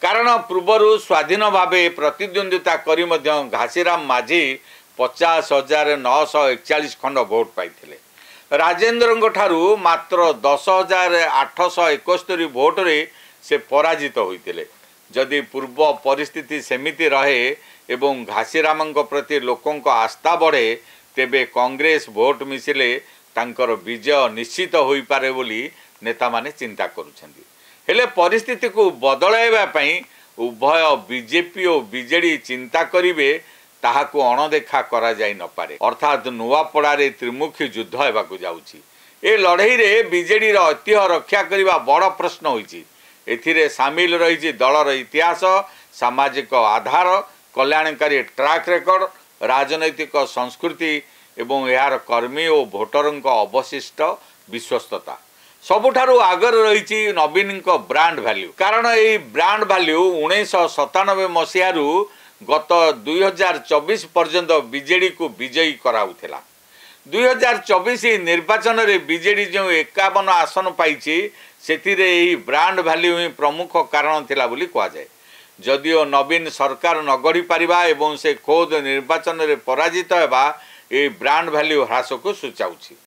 कारण पूर्वर स्वाधीन भाव प्रतिद्वंदिता करी घासीराम माझी 50,941 खंड भोट पाई राजेंद्र ठारू मात्र 10,871 भोट रे से पराजित होते। जदि पूर्व परिस्थिति सेमिति रहे एवं घासीराम प्रति लोकों आस्था बढ़े तेबे कांग्रेस भोट मिसिले तांकर विजय निश्चित हो पारे बोली नेता माने चिंता करुछंदी। हेले परिस्थिति को बदलाइबा पई उभय बीजेपी और बीजेडी चिंता करिवे ताहाकु अणदेखा करा जाई न पारे। अर्थात नुआपड़ारे त्रिमुखी युद्ध हेबाकु जाउछि। ए लड़ाई रे बीजेडी रो ऐतिह्य रक्षा करिबा बड़ प्रश्न होइछि। एथिरे सामिल रहिछि दलर इतिहास, सामाजिक आधार, कल्याणकारी ट्रैक रेकर्ड, राजनैतिक संस्कृति एवं यार कर्मी और भोटरंक अवशिष्ट विश्वस्तता। सबुठारु आगर रही नवीन ब्रांड वैल्यू। कारण ये ब्रांड वैल्यू 1997 मसीहारू गत 2024 पर्यंत बीजेडी को विजयी कराउथिला। 2024 निर्वाचन रे बीजेडी जो 51 आसन पाइछि सेतिरे यही ब्रांड वैल्यू ही प्रमुख कारण थिला बोली कहा जाए। जदिओ नवीन सरकार न गढ़ी पारिबा एवं से खोद निर्वाचन रे पराजित हेबा ए ब्रांड वैल्यू ह्रास को सूचाउछि।